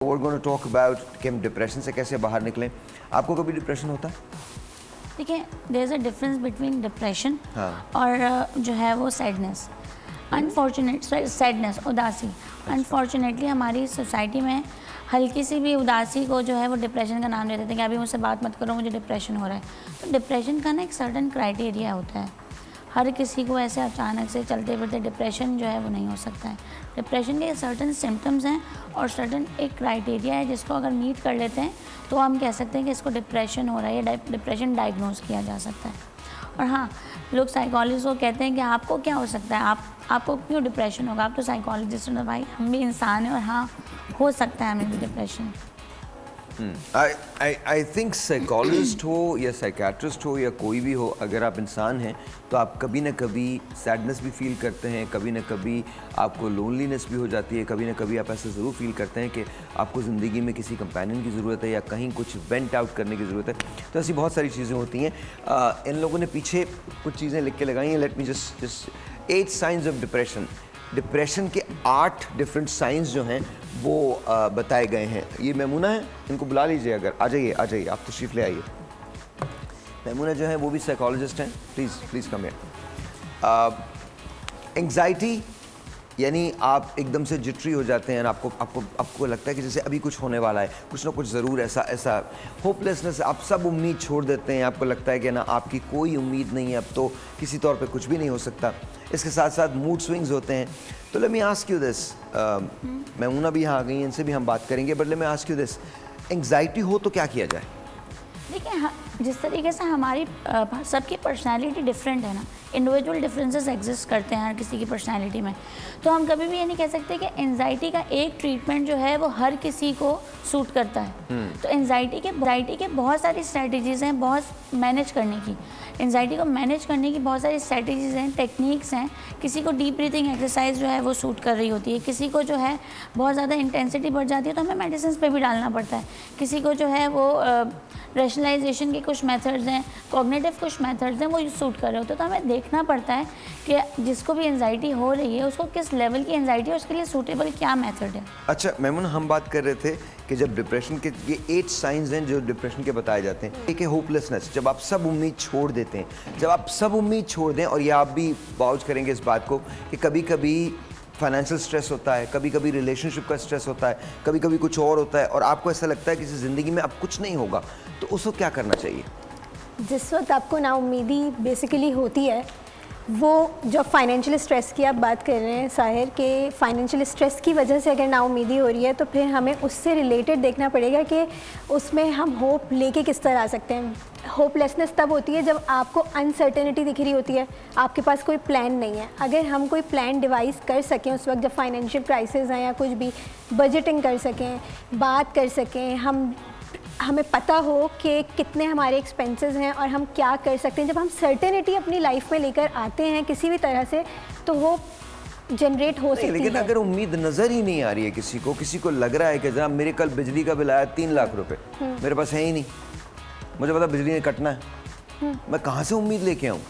We're going to talk about कि हम depression से कैसे बाहर निकलें। आपको कभी डिप्रेशन होता है? देखिए, there is a difference between depression हाँ। और जो है वो सैडनेस। अनफॉर्चुनेट सैडनेस, उदासी। अनफॉर्चुनेटली हमारी सोसाइटी में हल्की सी भी उदासी को जो है वो डिप्रेशन का नाम दे देते हैं कि अभी मुझसे बात मत करो, मुझे डिप्रेशन हो रहा है। तो डिप्रेशन का ना एक सर्टन क्राइटेरिया होता है। हर किसी को ऐसे अचानक से चलते फिरते डिप्रेशन जो है वो नहीं हो सकता है। डिप्रेशन के सर्टन सिम्टम्स हैं और सर्टन एक क्राइटेरिया है जिसको अगर मीट कर लेते हैं तो हम कह सकते हैं कि इसको डिप्रेशन हो रहा है या डिप्रेशन डायग्नोज किया जा सकता है। और हाँ, लोग साइकोलॉजिस्ट को कहते हैं कि आपको क्या हो सकता है, आपको क्यों डिप्रेशन होगा, आप तो साइकोलॉजिस्ट हो। भाई, हम भी इंसान हैं और हाँ, हो सकता है हमें भी डिप्रेशन। आई थिंक साइकोलॉजिस्ट हो या साइकेट्रिस्ट हो या कोई भी हो, अगर आप इंसान हैं तो आप कभी ना कभी सैडनेस भी फील करते हैं, कभी ना कभी आपको लोनलीनेस भी हो जाती है, कभी ना कभी आप ऐसा ज़रूर फील करते हैं कि आपको ज़िंदगी में किसी कंपेनियन की ज़रूरत है या कहीं कुछ वेंट आउट करने की ज़रूरत है। तो ऐसी बहुत सारी चीज़ें होती हैं। इन लोगों ने पीछे कुछ चीज़ें लिख के लगाई हैं। Let me just 8 science of depression. Depression के 8 डिफरेंट साइंस जो हैं वो बताए गए हैं। ये मैमूना है, इनको बुला लीजिए, अगर आ जाइए, आप तशरीफ़ ले आइए। मैमूना जो है वो भी साइकोलॉजिस्ट हैं। Please come here. एंग्जाइटी यानी आप एकदम से जिटरी हो जाते हैं और आपको लगता है कि जैसे अभी कुछ होने वाला है, कुछ ना कुछ ज़रूर ऐसा। होपलेसनेस, आप सब उम्मीद छोड़ देते हैं, आपको लगता है कि ना आपकी कोई उम्मीद नहीं है, अब तो किसी तौर पे कुछ भी नहीं हो सकता। इसके साथ साथ मूड स्विंग्स होते हैं। तो let me ask you this, Maimoona भी यहाँ आ गई हैं, इनसे भी हम बात करेंगे, but let me ask you this, anxiety हो तो क्या किया जाए? देखिए, जिस तरीके से हमारी सबकी पर्सनालिटी डिफरेंट है ना, इंडिविजुअल डिफरेंसेस एग्जिस्ट करते हैं हर किसी की पर्सनालिटी में। तो हम कभी भी ये नहीं कह सकते कि एंजाइटी का एक ट्रीटमेंट जो है वो हर किसी को सूट करता है। तो एंजाइटी के बहुत सारी स्ट्रैटेजीज़ हैं बहुत मैनेज करने की। एंजाइटी को मैनेज करने की बहुत सारी स्ट्रैटेजीज़ हैं, टेक्निक्स हैं। किसी को डीप ब्रीथिंग एक्सरसाइज जो है वो सूट कर रही होती है, किसी को जो है बहुत ज़्यादा इंटेंसिटी बढ़ जाती है तो हमें मेडिसिन पे भी डालना पड़ता है। किसी को जो है वो रैशनलाइजेशन के कुछ मेथड्स हैं, कॉग्निटिव कुछ मेथड्स हैं, वो सूट कर रहे होते हैं। तो हमें देखना पड़ता है कि जिसको भी एंजाइटी हो रही है उसको किस लेवल की एंजाइटी है, उसके लिए सूटेबल क्या मेथड है। अच्छा मैमून, हम बात कर रहे थे कि जब डिप्रेशन के ये 8 साइंस हैं जो डिप्रेशन के बताए जाते हैं। एक है होपलेसनेस, जब आप सब उम्मीद छोड़ देते हैं। जब आप सब उम्मीद छोड़ दें, और ये आप भी वाउच करेंगे इस बात को कि कभी कभी फाइनेंशियल स्ट्रेस होता है, कभी कभी रिलेशनशिप का स्ट्रेस होता है, कभी कभी कुछ और होता है, और आपको ऐसा लगता है कि ज़िंदगी में अब कुछ नहीं होगा, तो उस वक्त क्या करना चाहिए? जिस वक्त आपको नाउम्मीदी बेसिकली होती है, वो जो फाइनेंशियल स्ट्रेस की आप बात कर रहे हैं साहिर, के फाइनेंशियल स्ट्रेस की वजह से अगर नाउम्मीदी हो रही है तो फिर हमें उससे रिलेटेड देखना पड़ेगा कि उसमें हम होप लेके किस तरह आ सकते हैं। होपलेसनेस तब होती है जब आपको अनसर्टेनिटी दिख रही होती है, आपके पास कोई प्लान नहीं है। अगर हम कोई प्लान डिवाइस कर सकें उस वक्त जब फाइनेंशियल क्राइसिस हैं या कुछ भी, बजटिंग कर सकें, बात कर सकें, हमें पता हो कि कितने हमारे एक्सपेंसेस हैं और हम क्या कर सकते हैं, जब हम सर्टेनिटी अपनी लाइफ में लेकर आते हैं किसी भी तरह से, तो वो जनरेट हो सकती है। लेकिन अगर उम्मीद नज़र ही नहीं आ रही है, किसी को लग रहा है कि जनाब मेरे कल बिजली का बिल आया 3 लाख रुपए, मेरे पास है ही नहीं, मुझे पता बिजली ने कटना है, मैं कहाँ से उम्मीद लेके आऊँ?